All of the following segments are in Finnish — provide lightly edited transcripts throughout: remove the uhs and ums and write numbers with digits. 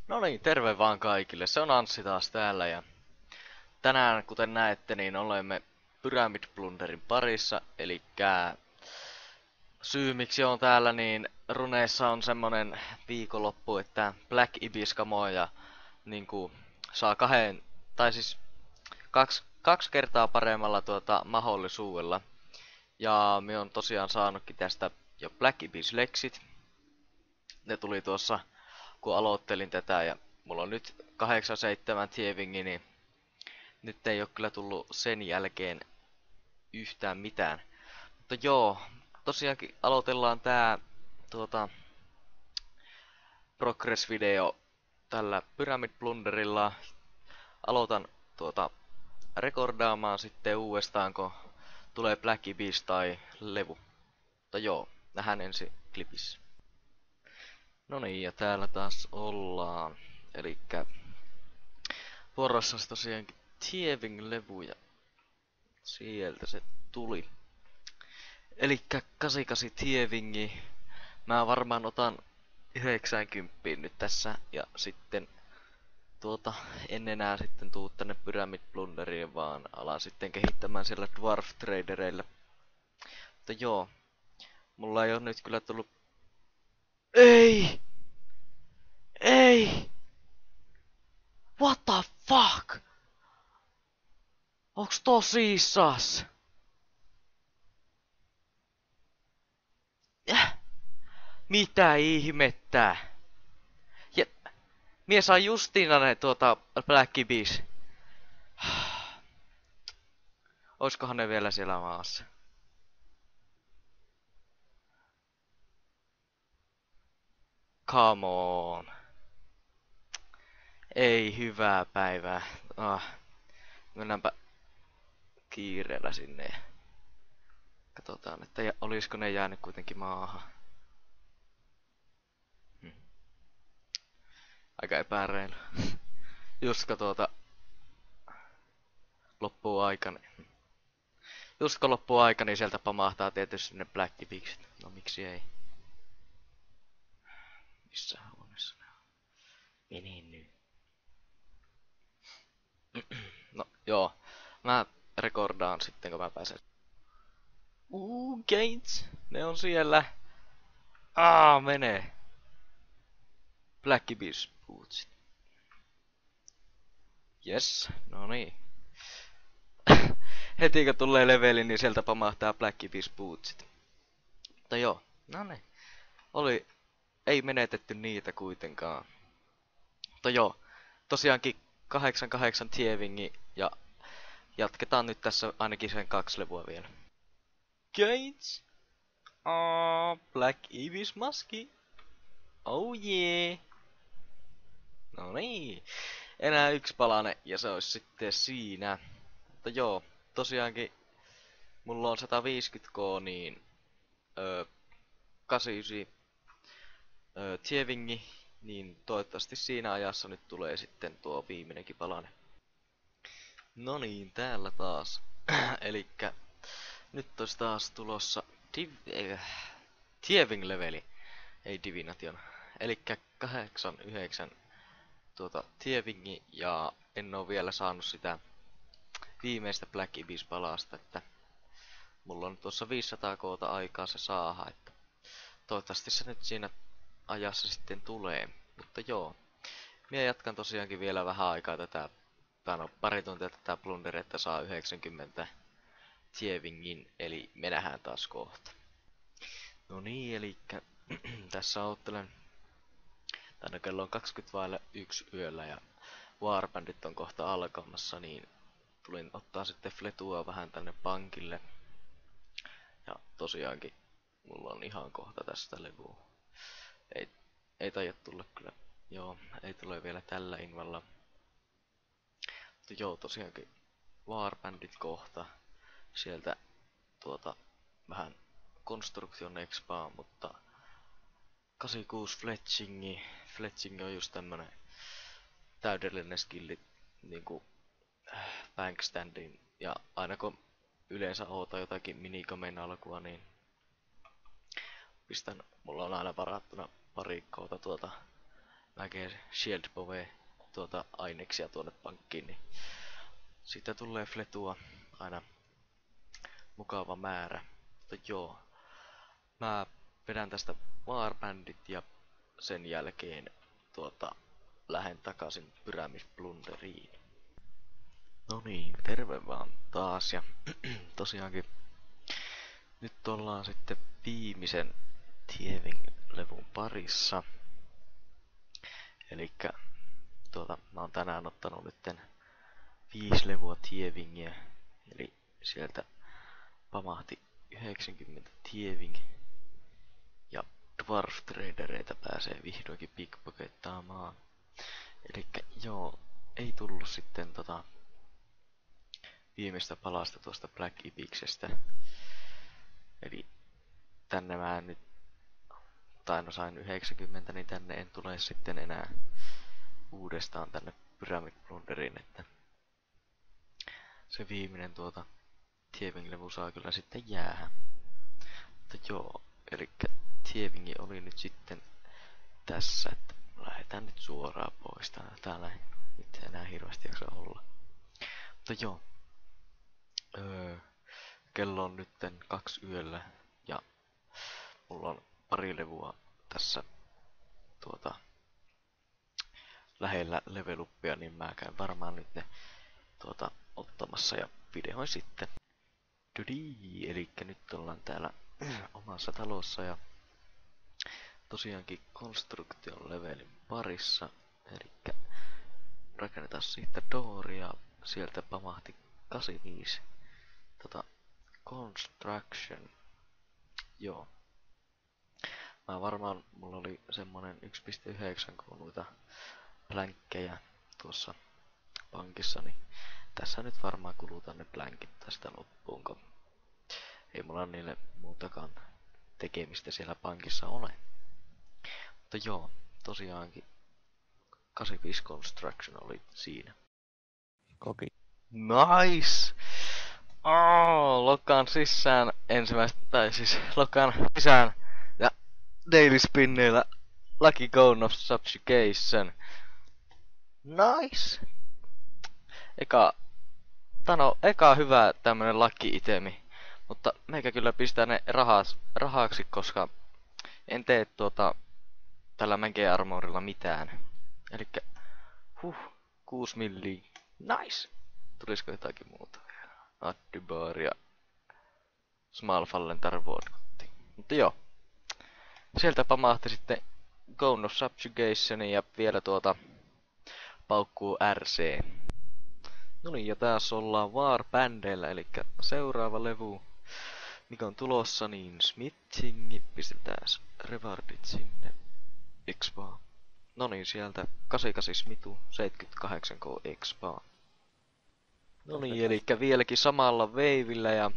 No niin, terve vaan kaikille. Se on Anssi taas täällä ja tänään, kuten näette, niin olemme Pyramid Plunderin parissa. Eli syy miksi on täällä, niin runeissa on semmonen viikonloppu, että Black Ibis kamoja niinku saa kaksi kertaa paremmalla mahdollisuudella. Ja me on tosiaan saanutkin tästä jo Black Ibis Lexit. Ne tuli tuossa kun aloittelin tätä ja mulla on nyt 87 Tievingi, niin nyt ei ole kyllä tullut sen jälkeen yhtään mitään. Mutta joo, tosiaankin aloitellaan tää tuota, progress-video tällä Pyramid Plunderilla. Aloitan rekordaamaan sitten uudestaan, kun tulee Black Ibis tai Levu. Mutta joo, nähdään ensi klipissä. No niin, ja täällä taas ollaan. Elikkä vuorossa tosiaankin Tieving-levy ja sieltä se tuli. Elikkä 88 Tievingi. Mä varmaan otan 90 nyt tässä ja sitten en enää sitten tuu tänne Pyramid Plunderiin, vaan alan sitten kehittämään siellä Dwarf Tradereilla. Mutta joo, mulla ei oo nyt kyllä tullut... Ei! Ei! What the fuck? Onks tosissas? Mitä ihmettä? Ja mie sain justiina ne Black Ibis. Oiskohan ne vielä siellä maassa? Come on. Ei hyvää päivää. Mennäänpä kiireellä sinne. Katsotaan, että olisiko ne jäänyt kuitenkin maahan. Aika epäreilu. Just kun loppuu aika, niin... Just kun loppuu aika, niin sieltä pamahtaa tietysti ne Black Ibikset. No miksi ei? Missä huoneessa ne on? Mene nyt. No joo, mä rekordaan sitten kun mä pääsen. Gates! Ne on siellä. Menee. Black Ibis bootsit. Yes, no niin. Heti kun tulee leveli, niin sieltä pamahtaa Black Ibis bootsit. Mutta joo, no niin. Ei menetetty niitä kuitenkaan. Mutta joo, tosiaankin 88 Tievingi ja jatketaan nyt tässä ainakin sen 2 levua vielä. Gates! Black Ibis maski. Oh yeah! No niin. Enää yksi palane ja se olisi sitten siinä. Mutta joo, tosiaankin mulla on 150k, niin 89 Tievingi, niin toivottavasti siinä ajassa nyt tulee sitten tuo viimeinenkin palane. No niin, täällä taas. Elikkä nyt olisi taas tulossa Tieving-leveli, ei Divination. Elikkä 89 Tievingi ja en oo vielä saanut sitä viimeistä Black Ibis palasta, että mulla on tuossa 500 koota aikaa se saada, että toivottavasti se nyt siinä ajassa sitten tulee. Mutta joo, minä jatkan tosiaankin vielä vähän aikaa tätä, pari tuntia tätä plunderia, että saa 90 Tievingin, eli me nähdään taas kohta. No niin, eli tässä ottelen. Tänne kello on 20:01 yöllä ja Warbandit on kohta alkamassa, niin tulin ottaa sitten fletua vähän tänne pankille. Ja tosiaankin mulla on ihan kohta tästä levua. Ei taida tulla kyllä. Joo, ei tule vielä tällä invalla. Mutta joo, tosiaankin Warbandit kohta. Sieltä vähän Construction Expaa, mutta 86 Fletchingi. Fletching on just tämmönen täydellinen skilli niinku bankstandin. Ja aina kun yleensä oota jotakin minikomen alkua, niin mulla on aina varattuna pari koota näkee Shield Pove aineksia tuonne pankkiin, niin siitä tulee fletua aina mukava määrä. Mutta joo, mä vedän tästä Warbandit ja sen jälkeen lähden takaisin Pyramid Plunderiin. No niin, terve vaan taas ja tosiaankin nyt ollaan sitten viimeisen Thieving-levun parissa. Elikkä mä oon tänään ottanut nytten 5 levua Thievingiä, eli sieltä pamahti 90 Thieving ja Dwarf Tradereita pääsee vihdoinkin pickpockettaamaan. Elikkä joo, ei tullut sitten viimeistä palasta tuosta Black Epicsestä. Eli tänne mä nyt, tai no sain 90, niin tänne en tule sitten enää uudestaan tänne Pyramid Plunderiin, että se viimeinen Thieving-levy saa kyllä sitten jäädä. Mutta joo, eli Thievingi oli nyt sitten tässä, että lähdetään nyt suoraan pois. Täällä ei nyt enää hirveästi jaksa olla. Mutta joo, kello on nytten 2 yöllä ja mulla on pari levua tässä lähellä leveluppia, niin mä käyn varmaan nyt ne ottamassa ja videoin sitten. Tudii, elikkä nyt ollaan täällä omassa talossa ja tosiaankin Construction levelin parissa. Elikkä rakennetaan siitä dooria, sieltä pamahti 85 Construction. Joo. Mulla oli semmonen 1.9 kuuluita plänkkejä tuossa pankissa, niin tässä nyt varmaan kulutaan ne plänkit tästä loppuun, kun ei mulla niille muutakaan tekemistä siellä pankissa ole. Mutta joo, tosiaankin 85 Construction oli siinä. Koki. Nice! Lokaan sisään lokaan sisään ja Daily Spinneillä Lucky Cone of Subjugation. Nice! Eka hyvä tämmönen lucky-itemi, mutta meikä kyllä pistää ne rahaksi, koska en tee tällä Mage Armorilla mitään. Elikkä 6 milliä. Nice! Tulisiko jotakin muuta vielä? Addybar ja Small Fallen Tarvod. Mutta joo. Sieltä pamahti sitten Cone of Subjugation ja vielä paukkuu RC. No niin, ja tässä ollaan Warbandilla, eli seuraava levy, mikä on tulossa, niin Smithing, pistetään rewardit sinne, expaa. No niin, sieltä 88 Smithu, 78k expaa. No niin, eli vieläkin samalla veivillä, ja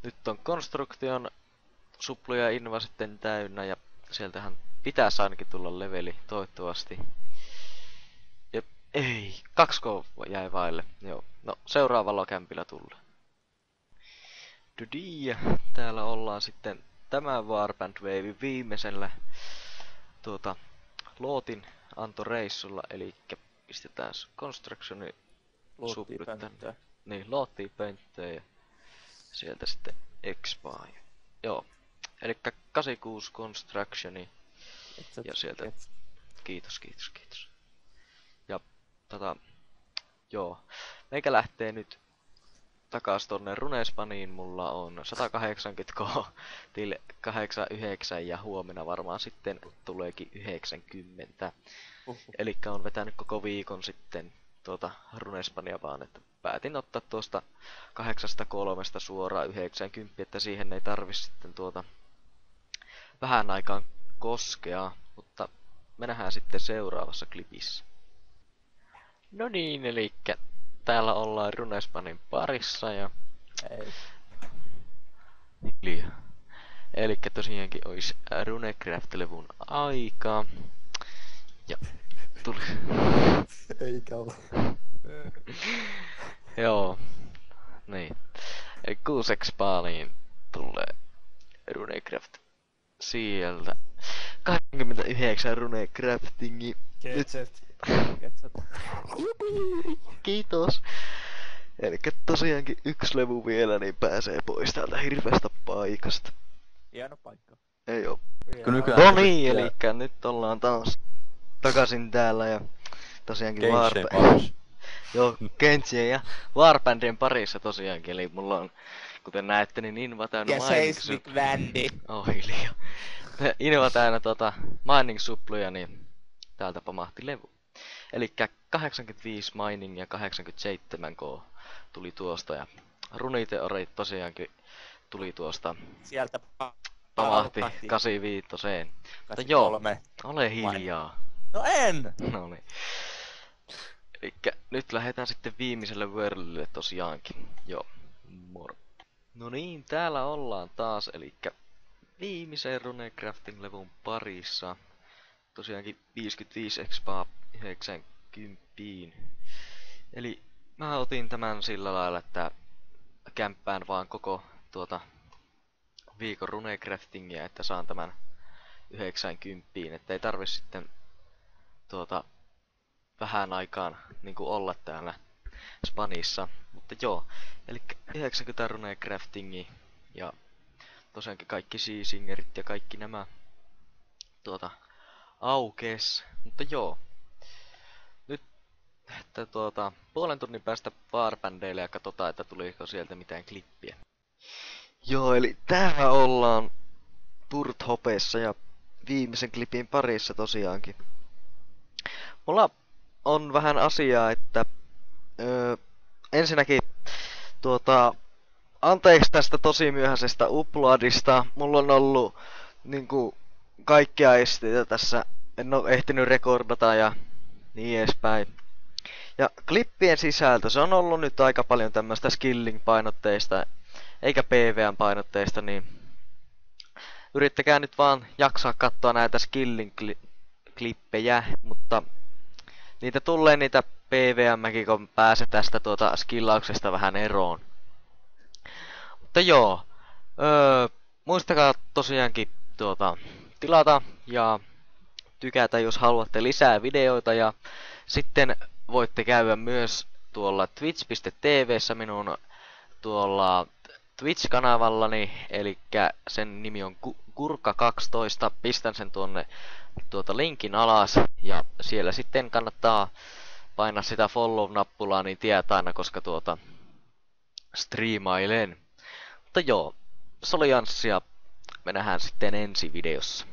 nyt on Construction supluja inva sitten täynnä, ja sieltähän pitäisi ainakin tulla leveli, toivottavasti. Ei, 2K jäi vaille. Joo. No, seuraavalla kämpillä tulee. Dudii, täällä ollaan sitten tämän Warband Wave viimeisellä Lootin antoreissulla, eli pistetään Constructioni suplut tänne. Niin, Lootia pönttöön ja sieltä sitten expaa. Joo. Elikkä 86 Constructioni ja sieltä. Kiitos. Ja joo. Meikä lähtee nyt takas tonne Runespaniin. Mulla on 180k til 89 ja huomenna varmaan sitten tuleekin 90. Elikkä on vetänyt koko viikon sitten Runespania vaan, että päätin ottaa tuosta 83 suoraan 90, että siihen ei tarvi sitten vähän aikaan koskea, mutta me nähdään sitten seuraavassa klipissä. No niin, elikkä täällä ollaan Runespanin parissa ja elikkä tosiaankin ois Runecraft-levun aika. Ja tuli. Eikä ole. Joo. Niin. Eli 6 expaaliin tulee Runecraft sieltä. 89 runecraftingi. Ketset. Ketset. Kiitos. Elikkä tosiaankin yksi levy vielä, niin pääsee pois täältä hirveästä paikasta. Hieno paikka. Ei oo. Kun No niin, elikkä nyt ollaan taas takaisin täällä ja tosiaankin Joo, Kenshien ja Warbandien parissa tosiaankin, eli mulla on, kuten näette, niin Inva täynnä ja Seismic Vandi. Oh, hiljaa. Inva täynnä mining-supluja, niin täältä pamahti levy. Elikkä 85 mining ja 87k tuli tuosta, ja runiteorit tosiaankin tuli tuosta. Sieltä pamahti 85. Mutta joo, ole hiljaa. No en! No niin. Elikkä nyt lähdetään sitten viimeiselle worldille tosiaankin. Joo, moro. No niin, täällä ollaan taas, elikkä viimeisen runecrafting levun parissa. Tosiaankin 55 expaa 90. Eli mä otin tämän sillä lailla, että kämppään vaan koko viikon runecraftingia, että saan tämän 90, että ei tarvi sitten vähän aikaan niinku olla täällä Spanissa. Mutta joo, eli 90 runecraftingi ja tosiaankin kaikki seasingerit ja kaikki nämä aukes. Mutta joo, nyt että puolen tunnin päästä Warbandeille ja katsotaan, että tuliko sieltä mitään klippiä. Joo, eli täällä ollaan Burthopessa ja viimeisen klipin parissa tosiaankin. Mulla on vähän asiaa, että ensinnäkin anteeksi tästä tosi myöhäisestä uploadista. Mulla on ollut niinku kaikkia esteitä tässä. En oo ehtinyt rekordata ja niin edespäin. Ja klippien sisältö, se on ollut nyt aika paljon tämmöstä skilling-painotteista eikä PvM-painotteista, niin yrittäkää nyt vaan jaksaa katsoa näitä skilling-klippejä, mutta niitä tulee niitä PvM-mäkin, kun pääsen tästä skillauksesta vähän eroon. Mutta joo, muistakaa tosiaankin tilata ja tykätä, jos haluatte lisää videoita, ja sitten voitte käydä myös tuolla twitch.tv:ssä minun tuolla Twitch-kanavallani, eli sen nimi on Kurka12, pistän sen tuonne linkin alas, ja siellä sitten kannattaa painaa sitä follow-nappulaa, niin tietää aina, koska striimailen. Mutta joo, solianssia, me nähdään sitten ensi videossa.